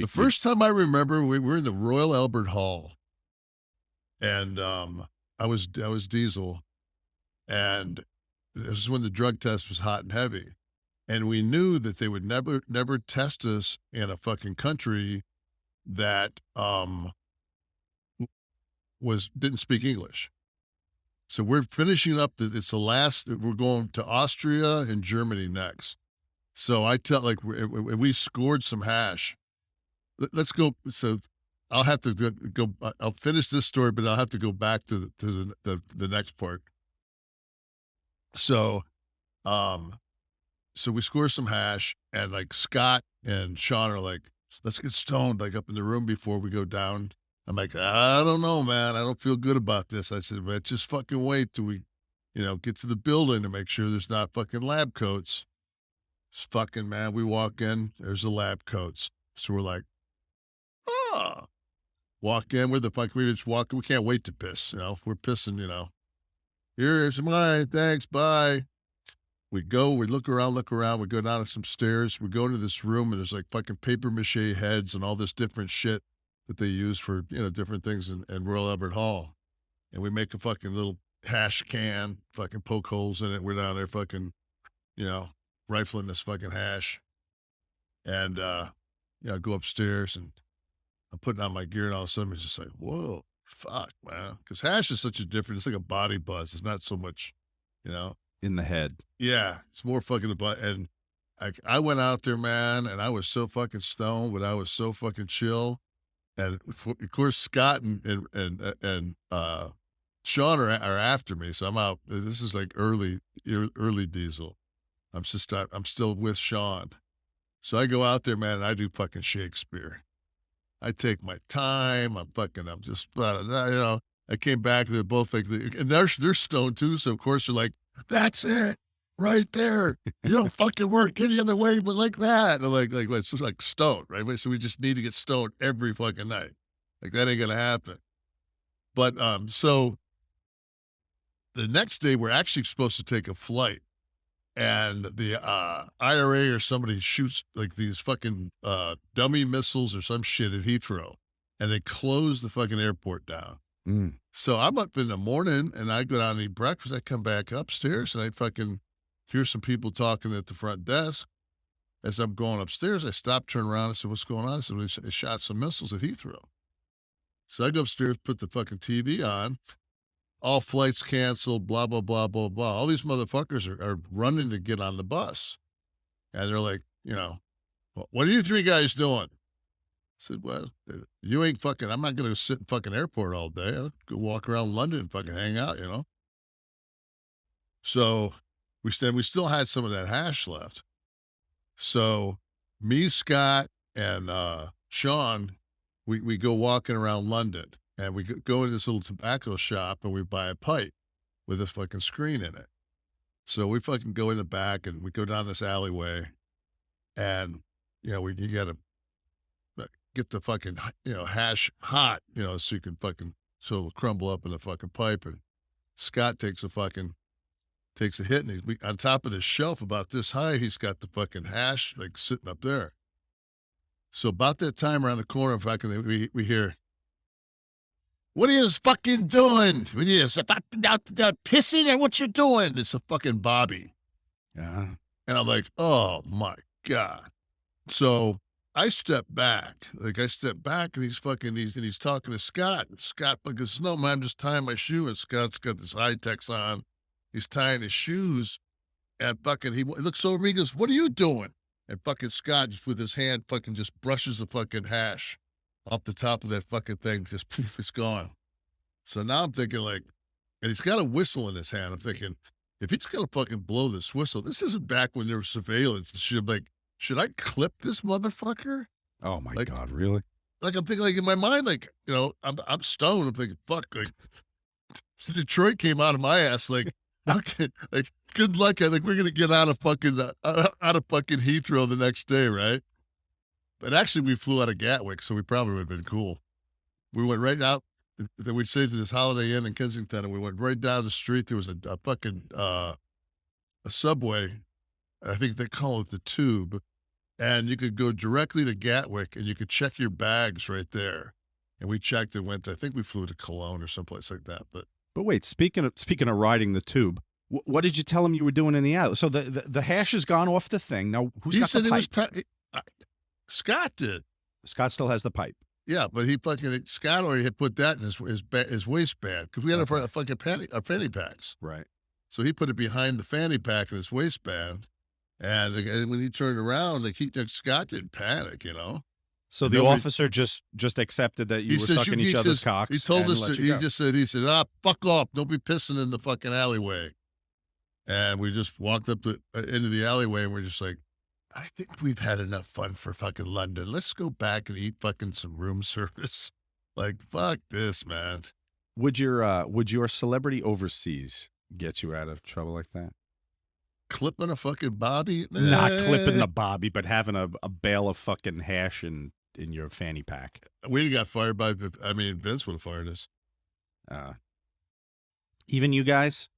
The first time I remember, we were in the Royal Albert Hall, and I was Diesel, and this was when the drug test was hot and heavy, and we knew that they would never test us in a fucking country that was didn't speak English. So we're finishing up. It's the last. We're going to Austria and Germany next. So I tell like we scored some hash. Let's go. So I'll have to go. I'll finish this story, but I'll have to go back to the next part. So, um, so we score some hash, and like Scott and Sean are like, "Let's get stoned like up in the room before we go down." I'm like, "I don't know, man. I don't feel good about this." I said, "But just fucking wait till we, get to the building to make sure there's not fucking lab coats." It's fucking man, we walk in, there's the lab coats. So we're like, "Oh." Walk in, where the fuck we just walk. We can't wait to piss. We're pissing. Here's mine. Thanks. Bye. We go. We look around. Look around. We go down some stairs. We go into this room, and there's like fucking paper mache heads and all this different shit that they use for different things in Royal Albert Hall. And we make a fucking little hash can, fucking poke holes in it. We're down there fucking you know rifling this fucking hash, and go upstairs and I'm putting on my gear, and all of a sudden it's just like, whoa, fuck, man. Because hash is such a different, it's like a body buzz. It's not so much, you know? In the head. Yeah, it's more fucking about, and I went out there, man, and I was so fucking stoned, but I was so fucking chill. And of course, Scott and Sean are after me. So I'm out. This is like early Diesel. I'm still with Sean. So I go out there, man, and I do fucking Shakespeare. I take my time. I'm just, I came back. They're both like, and they're stoned too. So of course they're like, that's it right there. You don't fucking work any other way but like that. And I'm like, it's just like stoned, right? So we just need to get stoned every fucking night. Like that ain't going to happen. But, so the next day we're actually supposed to take a flight, and the IRA or somebody shoots like these fucking dummy missiles or some shit at Heathrow, and they close the fucking airport down. Mm. So I'm up in the morning, and I go down and eat breakfast. I come back upstairs, and I fucking hear some people talking at the front desk. As I'm going upstairs, I stop, turn around, and said, "What's going on?" I said, "They shot some missiles at Heathrow." So I go upstairs, put the fucking TV on. All flights canceled, blah, blah, blah, blah, blah. All these motherfuckers are running to get on the bus. And they're like, what are you three guys doing? I said, well, you ain't fucking, I'm not going to sit in fucking airport all day. I'll go walk around London and fucking hang out. So we still had some of that hash left. So me, Scott, and Sean, we go walking around London. And we go into this little tobacco shop and we buy a pipe with a fucking screen in it. So we fucking go in the back and we go down this alleyway, and, you got to get the fucking, hash hot, so you can fucking, so it'll crumble up in the fucking pipe. And Scott takes a hit, and he's on top of the shelf about this high, he's got the fucking hash like sitting up there. So about that time around the corner, fucking, we hear, "What are you fucking doing? What are you out pissing or what you doing?" It's a fucking Bobby. Yeah. And I'm like, oh my God. So I step back. And he's talking to Scott. And Scott fucking says, "No, man, I'm just tying my shoe." And Scott's got this high techs on. He's tying his shoes. And fucking, he looks over at me, he goes, "What are you doing?" And fucking Scott, just with his hand, fucking just brushes the fucking hash off the top of that fucking thing. Just poof, it's gone. So now I'm thinking like, and he's got a whistle in his hand. I'm thinking, if he's gonna fucking blow this whistle, this isn't back when there was surveillance and shit. I'm like, should I clip this motherfucker? Oh my Like, God, really? like I'm thinking, like in my mind, like I'm stoned. I'm thinking, fuck, like Detroit came out of my ass. Like, okay, like good luck. I think we're gonna get out of fucking Heathrow the next day, right? But actually, we flew out of Gatwick, so we probably would have been cool. We went right out. Then we stayed at this Holiday Inn in Kensington, and we went right down the street. There was a fucking a Subway. I think they call it the Tube, and you could go directly to Gatwick, and you could check your bags right there. And we checked and went. I think we flew to Cologne or someplace like that. But wait, speaking of riding the tube, what did you tell him you were doing in the alley? So the hash has gone off the thing. Now who's he got said the it pipe? was Scott did. Scott still has the pipe. Yeah, but Scott already had put that in his waistband because we had our fucking fanny packs. Right. So he put it behind the fanny pack in his waistband, and when he turned around, Scott didn't panic, you know. So the officer just accepted that you were sucking each other's cocks. He told us he said, fuck off, don't be pissing in the fucking alleyway. And we just walked up into the alleyway, and we're just like, I think we've had enough fun for fucking London. Let's go back and eat fucking some room service. Like, fuck this, man. Would your celebrity overseas get you out of trouble like that? Clipping a fucking bobby? Not clipping the bobby, but having a bale of fucking hash in your fanny pack. We got fired Vince would have fired us. Even you guys?